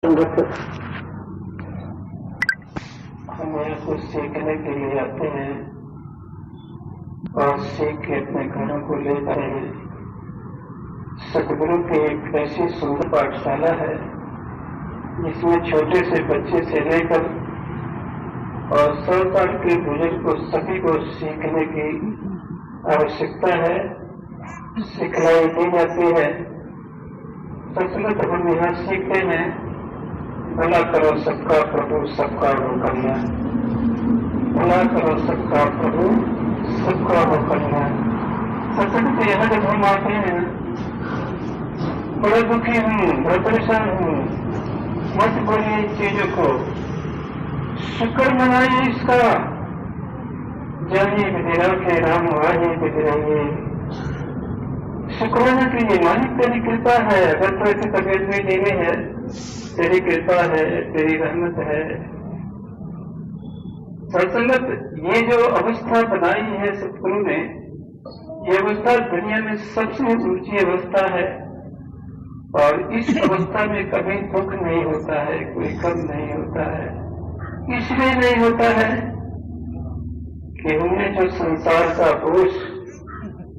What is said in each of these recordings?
हम यहाँ कुछ सीखने के लिए आते हैं और सीख के अपने घरों को ले जाते हैं। सतगुरु की एक ऐसी सुंदर पाठशाला है जिसमें छोटे से बच्चे से लेकर और 100 साल के बुजुर्ग को सभी को सीखने की आवश्यकता है, सिखलाई दी जाती है। सचमुच हम यहाँ सीखते हैं, भला करो सबका प्रभु सबका हो कल्याण, भला करो सबका प्रभु सबका हो कल्याण। सचमुच यहाँ जब हम आते हैं बड़ा दुखी हूँ, बड़ा परेशान हूँ, मत बोलिए चीजों को, शुक्र मनाइए इसका, जानिए विधिरा के राम आइए विधिराइए, शुक्राना कीजिए, मालिक तेरी कृपा है, अगर तो ऐसी तबियत में देने है, तेरी कृपा है, तेरी रहमत है। सत्संगत ये जो अवस्था बनाई है सतगुरु ने, ये अवस्था दुनिया में सबसे ऊंची अवस्था है और इस अवस्था में कभी दुख नहीं होता है, कोई गम नहीं होता है। इसलिए नहीं होता है कि हमने जो संसार का बोझ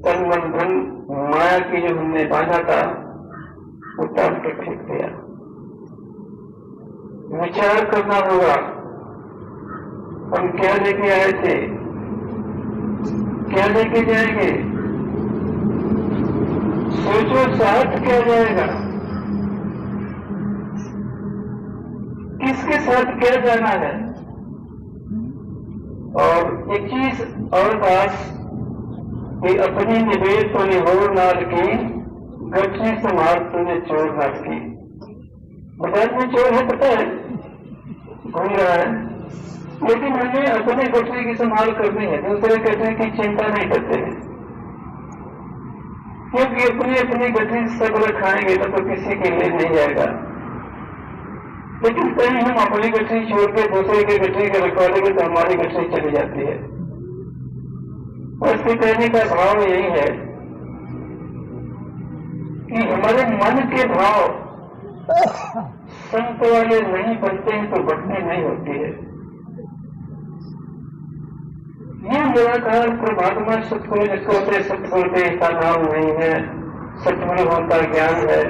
तन मन धन माया की जो हमने बांधा था वो टाल के फेंक दिया। विचार करना होगा, हम क्या लेके आए थे, क्या लेके जाएंगे, सोचो साथ क्या जाएगा, किसके साथ क्या जाना है। और एक चीज और बात कि अपनी निवेद तो निहोर नाल की, गठरी संभाल तूने चोर नाल की। बाजार में चोर है, पता है, घूम रहा है, लेकिन हमें अपने गठरी की संभाल करनी है, दूसरे गठरी की चिंता नहीं करते हैं, क्योंकि अपनी अपनी गठरी सब रखाएंगे तो किसी के लिए नहीं जाएगा। लेकिन कहीं हम अपनी गठरी छोड़ के दूसरे के गठरी के रखवा देंगे तो हमारी गठरी चली जाती है। और इसके कहने का भाव यही है कि हमारे मन के भाव संत वाले नहीं बनते हैं तो बढ़ती नहीं होती है। ये निराकार परमात्मा सतगुरु जिसको होते सतगुरु देव का नाम नहीं है, सतगुरु होता ज्ञान है,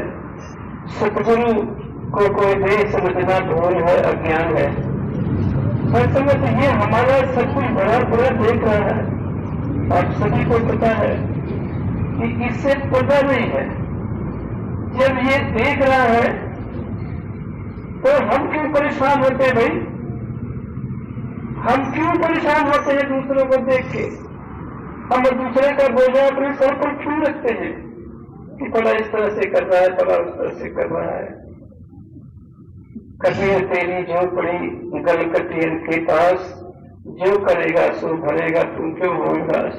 सतगुरु को कोई देह समझना भूल है, अज्ञान है। सचमुच ये हमारा सब कुछ बड़ा बुरा देख रहा है और सभी को पता है कि इससे पता नहीं है। जब ये देख रहा है तो हम क्यों परेशान होते हैं भाई, हम क्यों परेशान होते हैं दूसरों को देख के, हम दूसरे का बोझा अपने सर पर क्यों रखते हैं कि बड़ा इस तरह से कर रहा है, बड़ा उस तरह से कर रहा है। कटियर तेरी झोपड़ी गल कटियर के पास, जो करेगा सो भरेगा, तू क्यों हो उदास।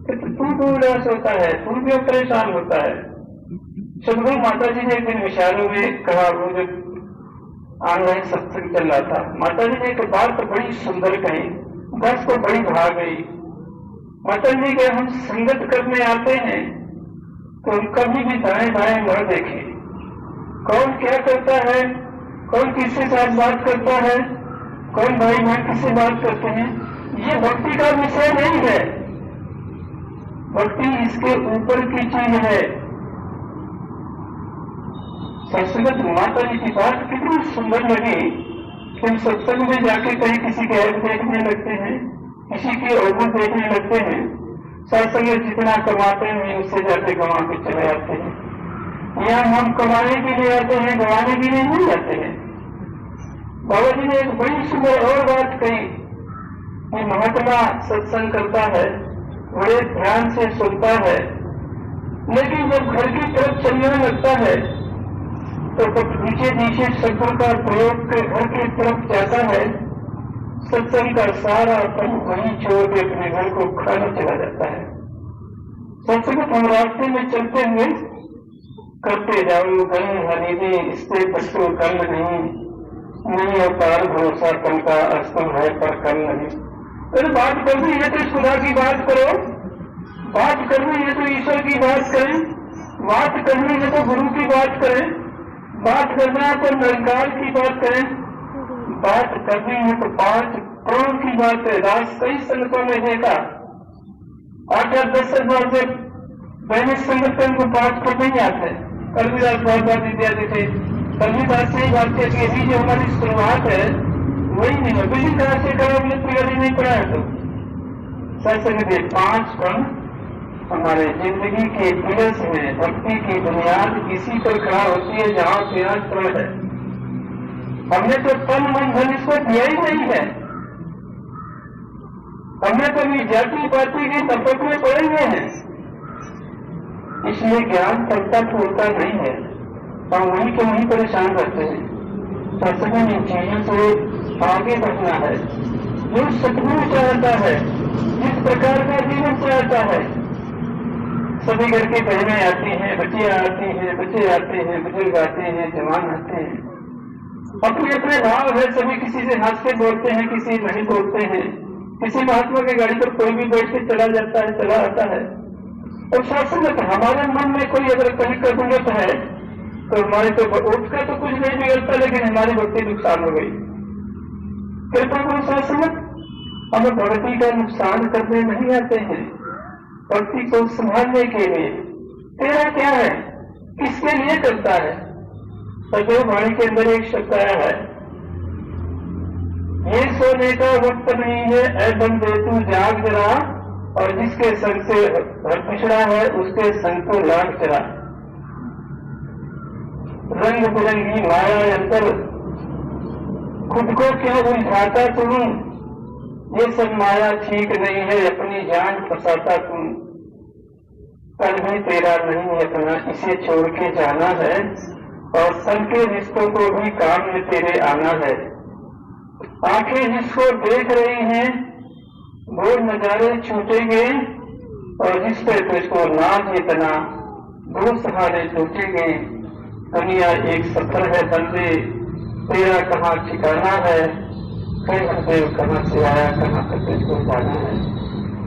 तू क्यों उदास होता है, तू क्यों परेशान होता है। सदगुरु माता जी ने एक दिन विचारों में कहा, वो जब ऑनलाइन सत्संग चल रहा था, माता जी ने एक बात तो बड़ी सुंदर कही, बस को बड़ी भा गई। माता जी ने कहा, हम संगत करने आते हैं तो हम कभी भी दाएं बाएं न देखें, कौन क्या करता है, कौन किसके साथ बात करता है, कौन भाई बहन किससे बात करते हैं, ये भक्ति का विषय नहीं है। भक्ति इसके ऊपर की चीज है। संस्कृत माता जी की बात कितनी सुंदर लगी कि हम सत्संग में जाके कहीं किसी के ऐप देखने लगते हैं, किसी की औगुण देखने लगते हैं, सत्संग जितना कमाते हैं उससे जाके गंवा के चले आते हैं। यहाँ हम कमाने के लिए आते हैं, गंवाने के लिए नहीं जाते हैं। बाबा जी ने एक बड़ी सुंदर और बात कही कि महात्मा सत्संग करता है, बड़े ध्यान से सुनता है, लेकिन जब घर की तरफ चलने लगता है तो नीचे नीचे शब्दों का प्रयोग कर घर की तरफ जाता है, सत्संग का सारा पन वहीं छोड़ के अपने घर को खाना चला जाता है। सत्संग हम रास्ते में चलते हुए करते जाओ गंग हरीदे, इससे बच्चों गंग नहीं अवतार भरोसा कल का अस्तम है पर कल नहीं। अरे बात करनी है तो खुदा की बात करो, बात करनी है तो ईश्वर की बात करें, बात करनी है तो गुरु की बात करें, बात करना है तो निरंकार की बात करें, बात करनी है तो 5 करोड़ की बात है। राज कई संगतों में देखा 8-10 साल से पहले संगठन को 5 करोड़ नहीं आते। कबीरदास बहुत बात विद्यार्थी थे, कबीरदास से ही बात कहती है अभी जो हमारी शुरुआत है वही नहीं है, किसी तरह से करो पिलर नहीं पड़ा है। तो सत्संग 5 कण हमारे जिंदगी के पिलर्स में, भक्ति की बुनियाद इसी पर खड़ा होती है जहां 5 कण है। हमने तो तन मन धन इसको दिया ही नहीं है, हमने तो भी जाति पाति की तपक में पड़े हुए हैं, इसलिए ज्ञान चलता फूलता नहीं है, हम वहीं के वहीं परेशान रहते हैं। सत्संग इन चीजों से आगे बढ़ना है। जो सतगुरु चाहता है, जिस प्रकार का जीवन चाहता है, सभी घर की बहनें आती हैं, बच्चियां आती हैं, बच्चे आते हैं, बुजुर्ग आते हैं, जवान आते हैं, अपने अपने भाव है, सभी किसी से हंस के बोलते हैं, किसी नहीं बोलते हैं। किसी महात्मा की गाड़ी पर कोई भी बैठ के चला जाता है, चला आता है। और शासन हमारे मन में कोई अगर कहीं कबूलत है तो हमारे तो उसका तो कुछ नहीं बिगड़ता, लेकिन हमारी भक्ति नुकसान हो गई। कृपा करो शासन, हम भक्ति का नुकसान करने नहीं आते हैं, भक्ति को संभालने के लिए। तेरा क्या है, किसके लिए करता है? सदैव वाणी के अंदर एक शब्द आया है, ये सोने का वक्त नहीं है, ऐ बंदे तू जाग जरा, और जिसके संग से घर पिछड़ा है उसके संग को लाग चला। रंग बिरंगी माया अंतर खुद को क्यों उलझाता तुम, ये सब माया ठीक नहीं है, अपनी जान फंसाता तुम। कल भी तेरा नहीं अपना, इसे छोड़ के जाना है, और सबके रिश्तों को भी काम में तेरे आना है। आंखें जिसको देख रही हैं वो नजारे छूटेंगे, और जिस पे तुझको नाज इतना दो सहारे टूटेंगे। दुनिया एक सफर है बंदे, तेरा कहाँ ठिकाना है, कई हदेव कहाँ से आया, कहाँ तक तुझको जाना है।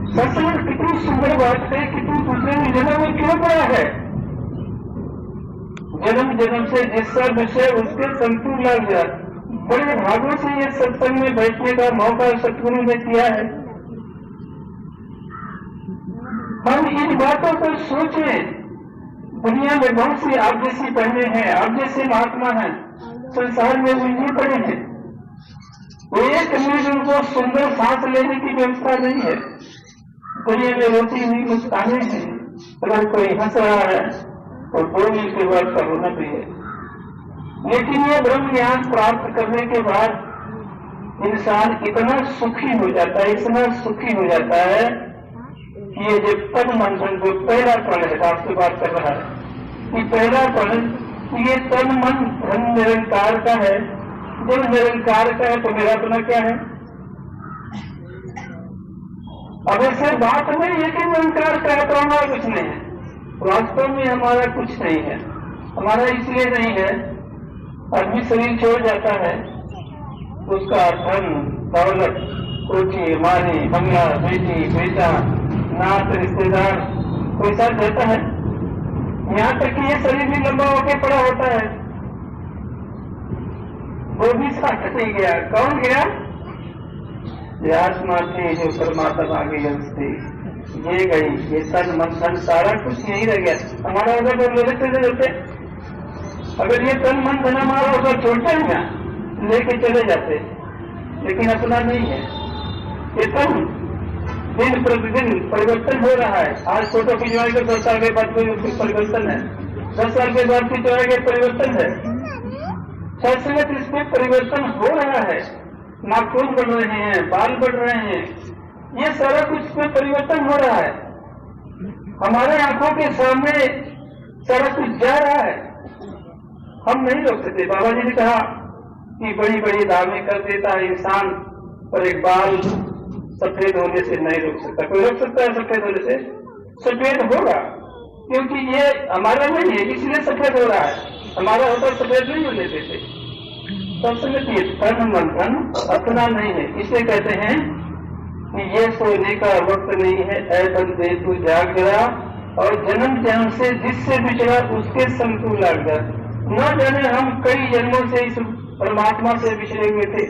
सत्संग कितनी सुंदर बात है कि तू दूसरे जन्म में क्यों पड़ा है। जन्म जन्म से जिसका विषय उसके संतुल लग जाए। बड़े भागों से ये सत्संग में बैठने का मौका सतगुरु ने दिया है। हम इन बातों को सोचें। दुनिया में बहुत सी आप जैसी बहनें हैं, आप जैसे महात्मा हैं, संसार में उलझे पड़े हैं। एक मिनट उनको सुंदर सांस लेने की व्यवस्था नहीं है। दुनिया में रोती हुई मुस्काने हैं, अगर कोई हंस रहा है तो 2 मिनट के बाद का होना भी है। लेकिन ये ब्रह्म ज्ञान प्राप्त करने के बाद इंसान इतना सुखी हो जाता है, इतना सुखी हो जाता है कि ये जो तन मन धन जो पहला कण है, आपसे बात कर रहा है कि पहला कण ये तन मन धन निरंकार का है। जब निरंकार का है तो मेरा अपना क्या है? अब ऐसे बात नहीं है कि निरंकार का है तो हमारा कुछ नहीं है। वास्तव में हमारा कुछ नहीं है। हमारा इसलिए नहीं है, आदमी शरीर छोड़ जाता है, उसका धन दौलत, कोठी मानी, बंगला, बेटी बेटा, नात रिश्तेदार कोई साथ जाता है। यहाँ तक कि ये शरीर भी लंबा होके पड़ा होता है, वो भी साथ नहीं गया। कौन गया? आत्मा थी जो परमात्मा की गई, ये गई, ये तन मन धन सारा कुछ यही रह गया। हमारा अगर वो लोग चले जाते, अगर ये तन मन धन हमारा अगर छोड़ते हैं ना, लेके चले जाते, लेकिन अपना नहीं है। ये तन दिन प्रतिदिन परिवर्तन हो रहा है। आज फोटो खिंचवाएंगे 10 साल के बाद कोई परिवर्तन है, 10 साल के बाद खिंचवाएंगे परिवर्तन है। सत्संग इसमें परिवर्तन हो रहा है। नाखून बढ़ रहे हैं, बाल बढ़ रहे हैं, ये सारा कुछ में परिवर्तन हो रहा है। हमारे आंखों के सामने सारा कुछ जा रहा है, हम नहीं रोक सकते। बाबा जी ने कहा कि बड़ी बड़ी दावें कर देता है इंसान, पर एक बाल सफेद होने से नहीं रोक सकता। कोई रोक सकता है सफेद होने से? सफेद होगा, क्योंकि ये हमारा नहीं है, इसलिए सफेद हो रहा है। हमारा होता सफेद नहीं होने देते। सबसे तन मन धन अपना नहीं है, इसलिए कहते हैं कि ये सोने का वक्त नहीं है, ऐ बंदे तू जाग जरा, और जन्म जन्म से जिससे बिछड़ा उसके संग तू लाग जा। न जाने हम कई जन्मों से इस परमात्मा से बिछड़े हुए थे,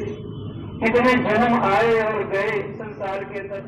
कितने जन्म आए और गए संसार के अंदर।